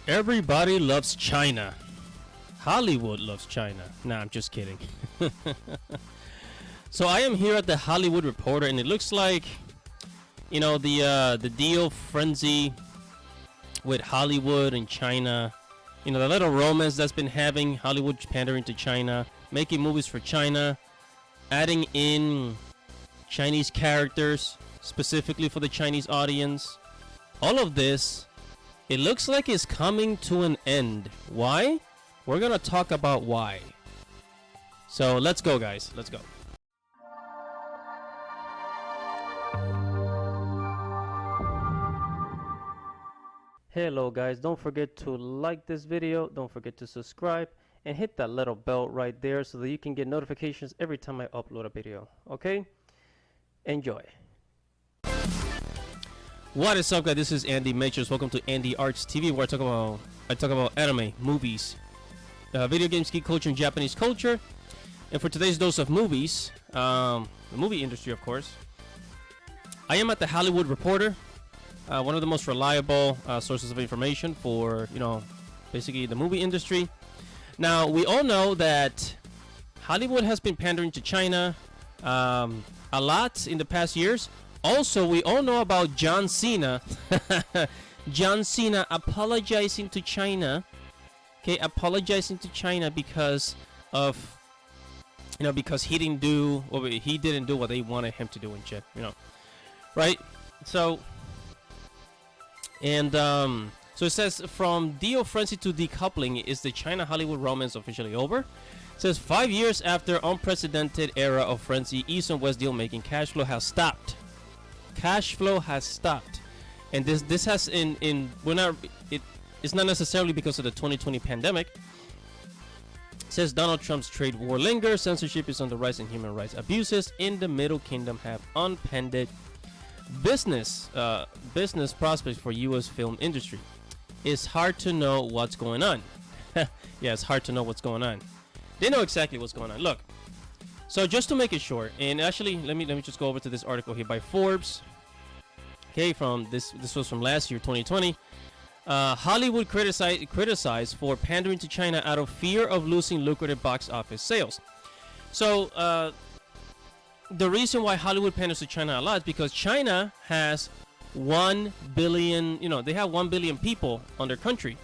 Everybody loves China. Hollywood loves China. Nah, I'm just kidding. So I am here at the Hollywood Reporter, and it looks like, you know, the deal frenzy with Hollywood and China. You know, the little romance that's been having Hollywood pandering to China, making movies for China, adding in Chinese characters specifically for the Chinese audience. All of this, it looks like it's coming to an end. Why? We're gonna talk about why. So let's go, guys. Let's go. Hello guys, don't forget to like this video, don't forget to subscribe, and hit that little bell right there so that you can get notifications every time I upload a video. Okay? Enjoy. What is up, guys? This is Andy Matrix. Welcome to Andy Arts TV, where I talk about anime, movies, video games, geek culture, and Japanese culture. And for today's dose of movies, the movie industry, of course, I am at the Hollywood Reporter, one of the most reliable sources of information for, you know, basically the movie industry. Now, we all know that Hollywood has been pandering to China a lot in the past years. Also, we all know about John Cena. John Cena apologizing to China. Okay, apologizing to China because of, you know, because he didn't do what they wanted him to do in China, you know, right? So, and so it says, from deal frenzy to decoupling, is the China-Hollywood romance officially over? It says 5 years after unprecedented era of frenzy, East and West deal making, cash flow has stopped. Cash flow has stopped, and this has it's not necessarily because of the 2020 pandemic. It says Donald Trump's trade war lingers, censorship is on the rise, and human rights abuses in the Middle Kingdom have unpended business prospects for U.S. film industry. It's hard to know what's going on. Yeah, it's hard to know what's going on. They know exactly what's going on. Look, so just to make it short, and actually let me just go over to this article here by Forbes. Okay, from this was from last year, 2020. Hollywood criticized for pandering to China out of fear of losing lucrative box office sales. So the reason why Hollywood panders to China a lot is because China has 1 billion, you know, they have 1 billion people on their country.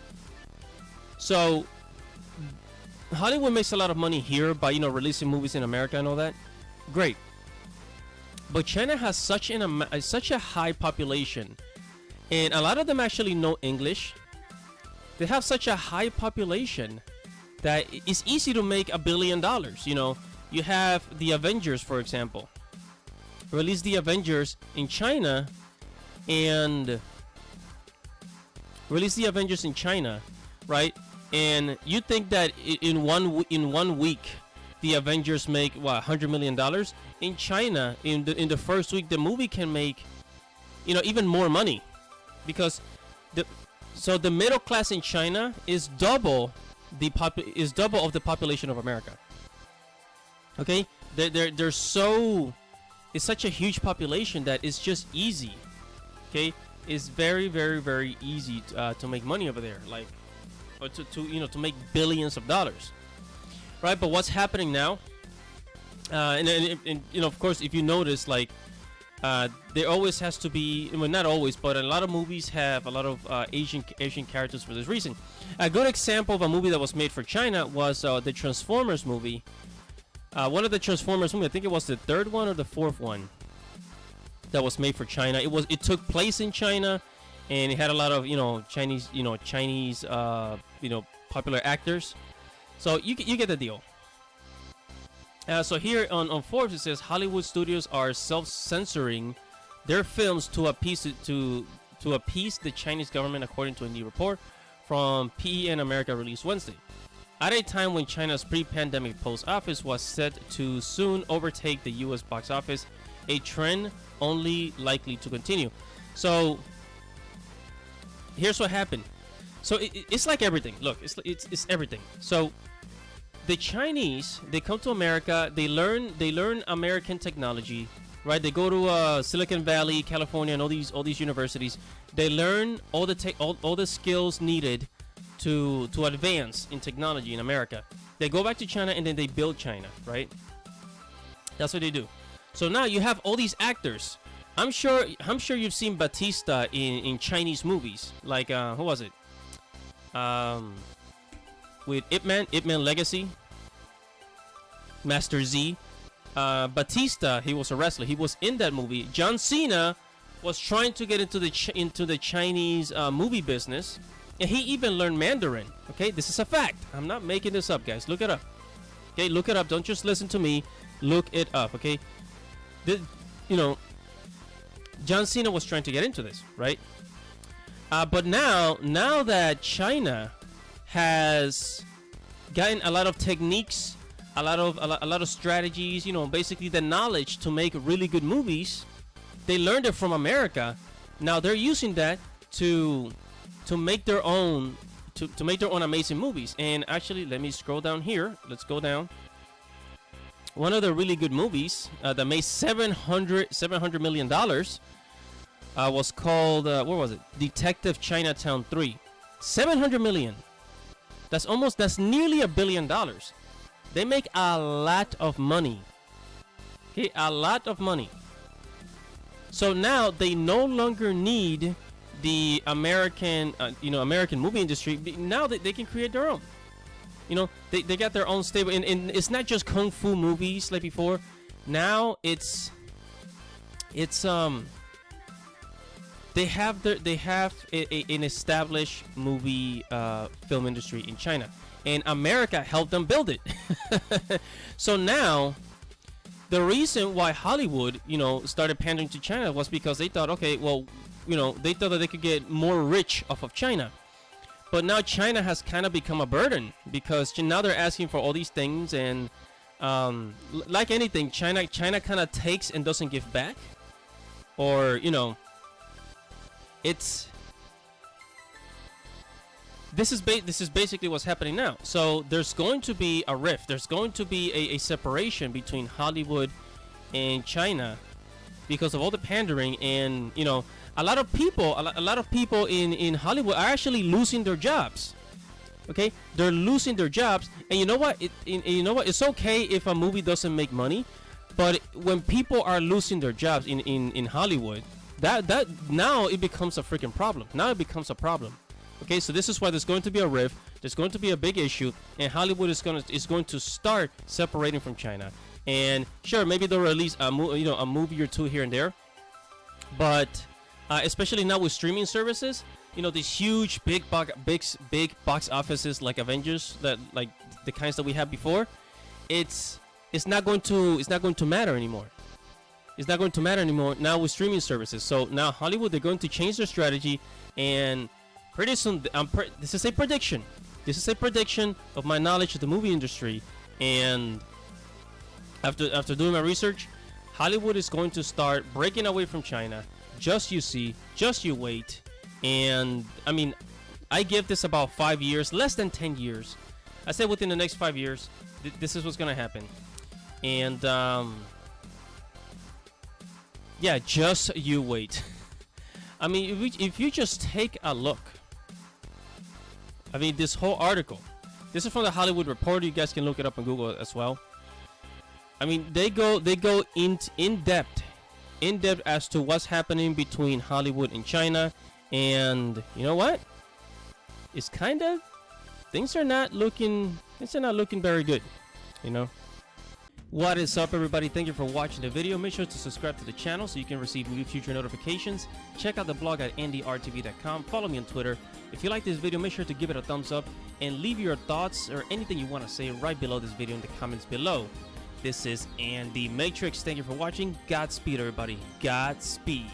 So Hollywood makes a lot of money here by, you know, releasing movies in America and all that. Great. But China has such a high population, and a lot of them actually know English. They have such a high population that it's easy to make $1 billion. You know, you have the Avengers, for example. Release the Avengers in China, and release the Avengers in China, right? And you think that in one week the Avengers make what, $100 million? In China, in the first week, the movie can make, you know, even more money, because the middle class in China is double of the population of America. Okay, they're so, it's such a huge population that it's just easy. Okay, it's very, very, very easy to make money over there, like, or to make billions of dollars, right? But what's happening now, and you know, of course, if you notice, like, there always has to be, well, not always, but a lot of movies have a lot of Asian characters for this reason. A good example of a movie that was made for China was the Transformers movie. One of the Transformers movies, I think it was the third one or the fourth one, that was made for China. It took place in China, and it had a lot of, you know, Chinese popular actors. So you get the deal. So here on Forbes, it says Hollywood studios are self-censoring their films to appease the Chinese government, according to a new report from PEN America released Wednesday. At a time when China's pre-pandemic post office was set to soon overtake the U.S. box office, a trend only likely to continue. So here's what happened. So it's like everything. Look, it's everything. So the Chinese, they come to America, they learn American technology, right? They go to Silicon Valley, California, and all these universities. They learn all the skills needed to advance in technology in America. They go back to China and then they build China, right? That's what they do. So now you have all these actors. I'm sure you've seen Batista in Chinese movies. Like who was it? With Ip Man Legacy, Master Z. Batista, he was a wrestler. He was in that movie. John Cena was trying to get into the Chinese movie business, and he even learned Mandarin. Okay, this is a fact. I'm not making this up, guys. Look it up. Okay, look it up. Don't just listen to me. Look it up. Okay, John Cena was trying to get into this, right? But now that China has gotten a lot of techniques, a lot of strategies, basically the knowledge to make really good movies, they learned it from America. Now they're using that to make their own to make their own amazing movies. And actually, let me scroll down here. Let's go down. One of the really good movies that made $700 million was called what was it? Detective Chinatown 3. 700 million. That's nearly $1 billion. They make a lot of money. Okay, a lot of money. So now they no longer need the American movie industry. Now they can create their own. They got their own stable, and it's not just kung fu movies like before. Now it's they have an established movie film industry in China, and America helped them build it. So now the reason why Hollywood started pandering to China was because they thought, okay, well, they thought that they could get more rich off of China. But now China has kind of become a burden, because now they're asking for all these things, and like anything, China kind of takes and doesn't give back, or it's this is basically what's happening now. So there's going to be a rift. There's going to be a separation between Hollywood and China because of all the pandering, and a lot of people in Hollywood are actually losing their jobs. Okay, they're losing their jobs, and you know what? It's okay if a movie doesn't make money, but when people are losing their jobs in Hollywood, that now it becomes a freaking problem. Now it becomes a problem. Okay, so this is why there's going to be a rift. There's going to be a big issue, and Hollywood is going to start separating from China. And sure, maybe they'll release a movie or two here and there, but especially now with streaming services, these huge big box offices like Avengers, that like the kinds that we had before, it's not going to matter anymore. It's not going to matter anymore now with streaming services. So now Hollywood, they're going to change their strategy, and pretty soon, this is a prediction. This is a prediction of my knowledge of the movie industry, and after doing my research, Hollywood is going to start breaking away from China. Just you see, just you wait. And I mean, I give this about 5 years, less than 10 years. I said within the next 5 years, this is what's gonna happen. And yeah, just you wait. I mean, if you just take a look, I mean, this whole article, this is from the Hollywood Reporter. You guys can look it up on Google as well. I mean, they go in depth as to what's happening between Hollywood and China. And you know what? It's kind of, things are not looking very good, What is up, everybody? Thank you for watching the video. Make sure to subscribe to the channel so you can receive new future notifications. Check out the blog at ndrtv.com. Follow me on Twitter. If you like this video, make sure to give it a thumbs up and leave your thoughts or anything you want to say right below this video in the comments below. This is Andy Matrix. Thank you for watching. Godspeed, everybody. Godspeed.